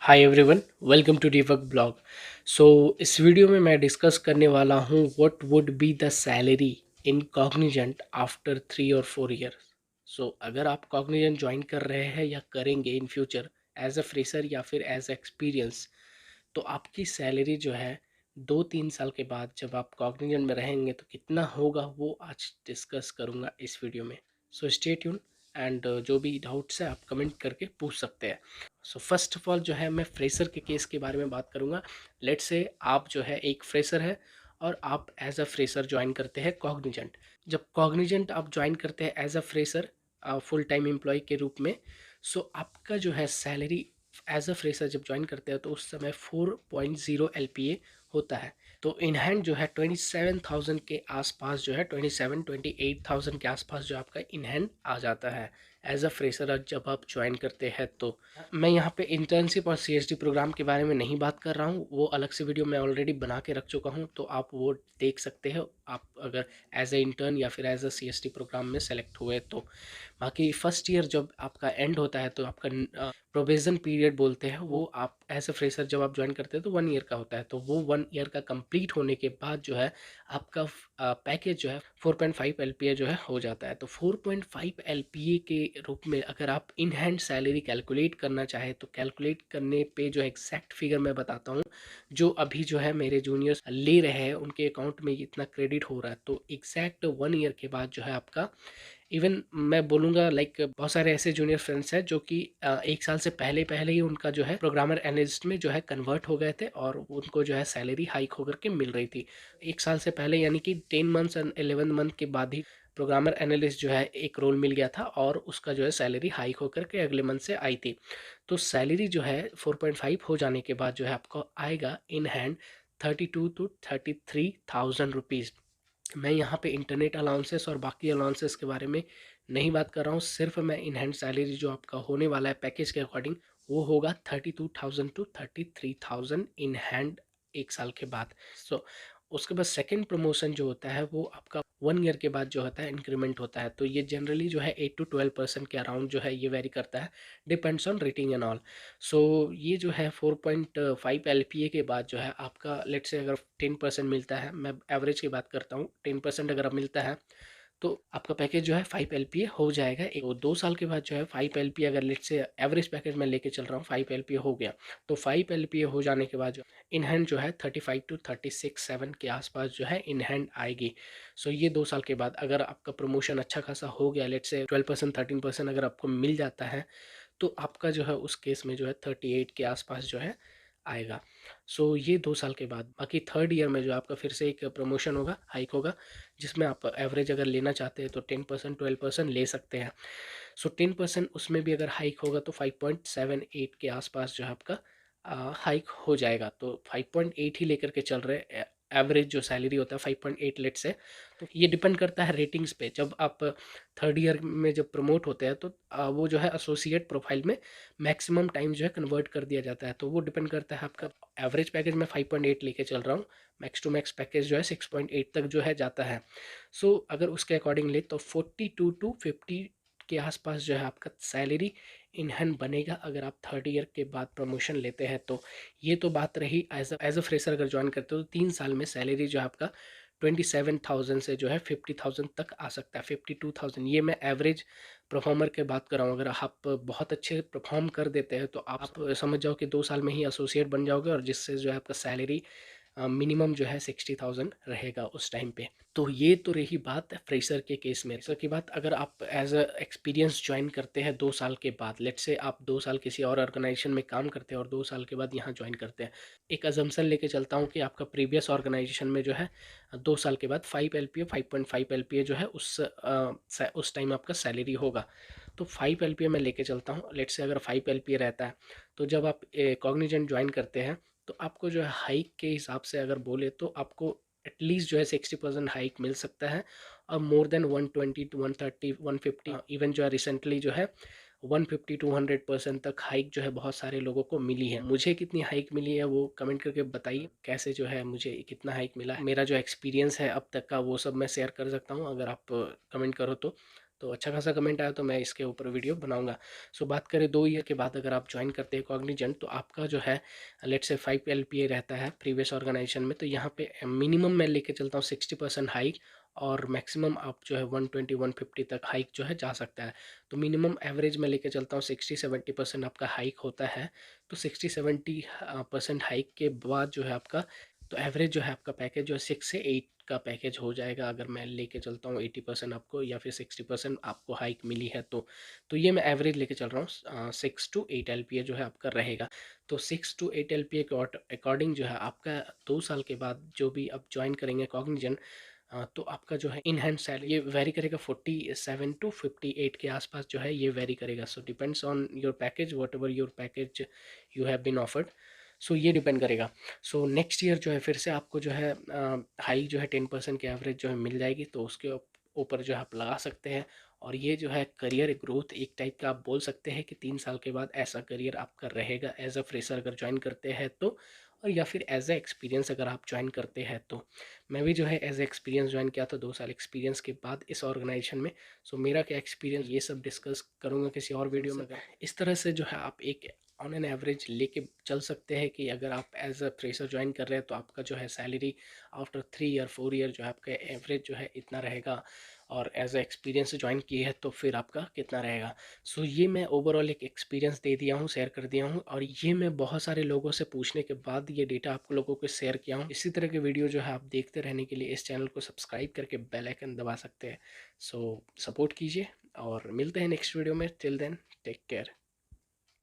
Hi everyone, welcome to Deepak blog. So इस video में मैं डिस्कस करने वाला हूँ what would be the salary in Cognizant after 3 और 4 ईयर्स। सो अगर आप कॉग्निजेंट ज्वाइन कर रहे हैं या करेंगे in future as a fresher या फिर एज एक्सपीरियंस, तो आपकी सैलरी जो है 2-3 साल के बाद जब आप कॉग्निजेंट में रहेंगे तो कितना होगा वो आज डिस्कस करूँगा इस वीडियो में। सो स्टे ट्यून एंड जो भी डाउट्स है आप कमेंट करके पूछ सकते हैं। सो फर्स्ट ऑफ ऑल जो है मैं फ्रेशर के केस के बारे में बात करूँगा। लेट्स से आप जो है एक फ्रेशर है और आप एज अ फ्रेशर ज्वाइन करते हैं कॉग्निजेंट। जब कॉग्निजेंट आप ज्वाइन करते हैं as a fresher full time employ के रूप में, सो आपका जो है सैलरी एज अ फ्रेशर जब ज्वाइन करते हैं तो उस समय 4.0 LPA होता है। तो इन हैंड जो है 27,000 के आसपास जो है 28,000 के आसपास जो आपका इन हैंड आ जाता है एज अ फ्रेशर जब आप ज्वाइन करते हैं। तो मैं यहाँ पे इंटर्नशिप और CSD प्रोग्राम के बारे में नहीं बात कर रहा हूँ, वो अलग से वीडियो मैं ऑलरेडी बना के रख चुका हूँ, तो आप वो देख सकते हो आप अगर एज अ इंटर्न या फिर एज अ CSD प्रोग्राम में सेलेक्ट हुए तो। बाकी फर्स्ट ईयर जब आपका एंड होता है तो आपका प्रोबेशन पीरियड बोलते हैं, वो आप एज अ फ्रेशर जब आप ज्वाइन करते हैं तो 1 ईयर का होता है। तो वो 1 ईयर का कंप्लीट होने के बाद जो है आपका पैकेज जो है 4.5 LPA जो है हो जाता है। तो 4.5 LPA के रूप में अगर आप इन हैंड सैलरी कैलकुलेट करना चाहे तो कैलकुलेट करने पे जो एग्जैक्ट फिगर मैं बताता हूँ, जो अभी जो है मेरे जूनियर्स ले रहे हैं उनके अकाउंट में इतना क्रेडिट हो रहा है। तो एग्जैक्ट 1 ईयर के बाद जो है आपका, इवन मैं बोलूँगा लाइक बहुत सारे ऐसे जूनियर फ्रेंड्स हैं जो कि 1 साल से पहले पहले ही उनका जो है प्रोग्रामर एनालिस्ट में जो है कन्वर्ट हो गए थे और उनको जो है सैलरी हाइक होकर के मिल रही थी 1 साल से पहले, यानी कि 10 मंथ्स एंड 11 मंथ के बाद ही प्रोग्रामर एनालिस्ट जो है एक रोल मिल गया था और उसका जो है सैलरी हाइक होकर के अगले मंथ से आई थी। तो सैलरी जो है 4.5 हो जाने के बाद जो है आपको आएगा इन हैंड 32 to 33,000 रुपीज़। मैं यहाँ पे इंटरनेट अलाउंसेस और बाकी अलाउंसेस के बारे में नहीं बात कर रहा हूँ, सिर्फ मैं इन हैंड सैलरी जो आपका होने वाला है पैकेज के अकॉर्डिंग वो होगा 32,000 to 33,000 इन हैंड 1 साल के बाद। सो उसके बाद सेकंड प्रमोशन जो होता है वो आपका 1 ईयर के बाद जो होता है इंक्रीमेंट होता है। तो ये जनरली जो है 8 to 12% के अराउंड जो है ये वेरी करता है, depends on rating and all. So ये जो है 4.5 LPA के बाद जो है आपका लेट से अगर 10% मिलता है, मैं एवरेज की बात करता हूँ, 10% अगर अब मिलता है तो आपका पैकेज जो है 5 LPA हो जाएगा। 2 साल के बाद जो है 5 LPA, अगर लेट से एवरेज पैकेज मैं लेके चल रहा हूँ 5 LPA हो गया, तो 5 LPA हो जाने के बाद जो इन हैंड जो है 35 to 36 7 के आसपास जो है इन हैंड आएगी। सो ये 2 साल के बाद अगर आपका प्रमोशन अच्छा खासा हो गया, लेट से 12% 13% अगर आपको मिल जाता है, तो आपका जो है उस केस में जो है 38 के आसपास जो है आएगा। सो ये 2 साल के बाद बाकी थर्ड ईयर में जो आपका फिर से एक प्रमोशन होगा, हाइक होगा, जिसमें आप एवरेज अगर लेना चाहते हैं तो 10% 12% ले सकते हैं। सो 10% उसमें भी अगर हाइक होगा तो 5.78 के आसपास जो है आपका हाइक हो जाएगा। तो 5.8 ही लेकर के चल रहे एवरेज जो सैलरी होता है 5.8 लेट से। तो ये डिपेंड करता है रेटिंग्स पे। जब आप थर्ड ईयर में जब प्रमोट होते हैं तो वो जो है एसोसिएट प्रोफाइल में मैक्सिमम टाइम जो है कन्वर्ट कर दिया जाता है। तो वो डिपेंड करता है आपका एवरेज पैकेज में 5.8 लेके चल रहा हूँ, मैक्स टू मैक्स पैकेज जो है 6.8 तक जो है जाता है। सो अगर उसके अकॉर्डिंग ले तो 42 to 50 के आसपास जो है आपका सैलरी इन हैंड बनेगा अगर आप थर्ड ईयर के बाद प्रमोशन लेते हैं तो। ये तो बात रही एज अ फ्रेशर अगर ज्वाइन करते हो तो 3 साल में सैलरी जो है आपका 27,000 से जो है 50,000 तक आ सकता है, 52,000। ये मैं एवरेज परफॉर्मर के बात कर रहा हूँ। अगर आप बहुत अच्छे परफॉर्म कर देते हैं तो आप समझ जाओ कि 2 साल में ही एसोसिएट बन जाओगे और जिससे जो है आपका सैलरी मिनिमम जो है 60,000 रहेगा उस टाइम पे। तो ये तो रही बात फ्रेशर के केस में। फ्रेशर की बात अगर आप एज अ एक्सपीरियंस ज्वाइन करते हैं 2 साल के बाद, लेट से आप 2 साल किसी और ऑर्गेनाइजेशन में काम करते हैं और 2 साल के बाद यहाँ ज्वाइन करते हैं, एक अजम्पशन लेके चलता हूँ कि आपका प्रीवियस ऑर्गेनाइजेशन में जो है 2 साल के बाद 5 LPA 5.5 LPA जो है उस टाइम आपका सैलरी होगा। तो 5 LPA मैं लेके चलता हूँ, लेट से अगर 5 LPA रहता है तो जब आप कॉग्निजेंट ज्वाइन करते हैं तो आपको जो है हाइक के हिसाब से अगर बोले तो आपको एटलीस्ट जो है 60% हाइक मिल सकता है। और मोर देन 120 to 130 150 इवन जो है रिसेंटली जो है 150 to 200% तक हाइक जो है बहुत सारे लोगों को मिली है। मुझे कितनी हाइक मिली है वो कमेंट करके बताइए, कैसे जो है मुझे कितना हाइक मिला है, मेरा जो एक्सपीरियंस है अब तक का वो सब मैं शेयर कर सकता हूँ अगर आप कमेंट करो तो। तो अच्छा खासा कमेंट आया तो मैं इसके ऊपर वीडियो बनाऊंगा। सो बात करें 2 ईयर के बाद अगर आप ज्वाइन करते हैं कॉग्निजेंट, तो आपका जो है लेट्स से 5 एलपीए रहता है प्रीवियस ऑर्गेनाइजेशन में, तो यहाँ पे मिनिमम मैं लेके चलता हूँ 60% हाइक, और मैक्सिमम आप जो है 120-150 तक हाइक जो है जा सकता है। तो मिनिमम एवरेज में लेके चलता हूँ 60-70% आपका हाइक होता है। तो 60-70% हाइक के बाद जो है आपका, तो एवरेज जो है आपका पैकेज जो है 6 से 8 का पैकेज हो जाएगा, अगर मैं लेके चलता हूँ 80% आपको या फिर 60% आपको हाइक मिली है तो ये मैं एवरेज लेके चल रहा हूँ। 6 to 8 LPA जो है आपका रहेगा। तो 6 to 8 LPA के अकॉर्डिंग जो है आपका 2 साल के बाद जो भी आप ज्वाइन करेंगे कॉग्निजेंट, तो आपका जो है इन हैंड सैलरी ये वेरी करेगा 47 to 58 के आसपास जो है ये वेरी करेगा। So depends on your package, whatever your package you have been offered. So ये डिपेंड करेगा। सो नेक्स्ट ईयर जो है फिर से आपको जो है हाई जो है 10% की एवरेज जो है मिल जाएगी, तो उसके ऊपर जो है आप लगा सकते हैं। और ये जो है करियर ग्रोथ एक टाइप का आप बोल सकते हैं कि 3 साल के बाद ऐसा करियर आपका रहेगा एज अ फ्रेशर अगर ज्वाइन करते हैं तो, और या फिर एज ए एक्सपीरियंस अगर आप ज्वाइन करते हैं तो। मैं भी जो है एज ए एक्सपीरियंस ज्वाइन किया था 2 साल एक्सपीरियंस के बाद इस ऑर्गेनाइजेशन में। सो मेरा क्या एक्सपीरियंस ये सब डिस्कस करूँगा किसी और वीडियो में। इस तरह से जो है आप एक ऑन एन एवरेज लेके चल सकते हैं कि अगर आप एज अ फ्रेशर ज्वाइन कर रहे हैं तो आपका जो है सैलरी आफ्टर 3 या 4 ईयर जो है आपका एवरेज जो है इतना रहेगा, और एज अ एक्सपीरियंस ज्वाइन किए हैं तो फिर आपका कितना रहेगा। सो ये मैं ओवरऑल एक एक्सपीरियंस दे दिया हूँ, शेयर कर दिया हूँ, और ये मैं बहुत सारे लोगों से पूछने के बाद ये डेटा आप लोगों को शेयर किया हूँ। इसी तरह के वीडियो जो है आप देखते रहने के लिए इस चैनल को सब्सक्राइब करके बेल आइकन दबा सकते हैं। सो सपोर्ट कीजिए और मिलते हैं नेक्स्ट वीडियो में। Till then take care.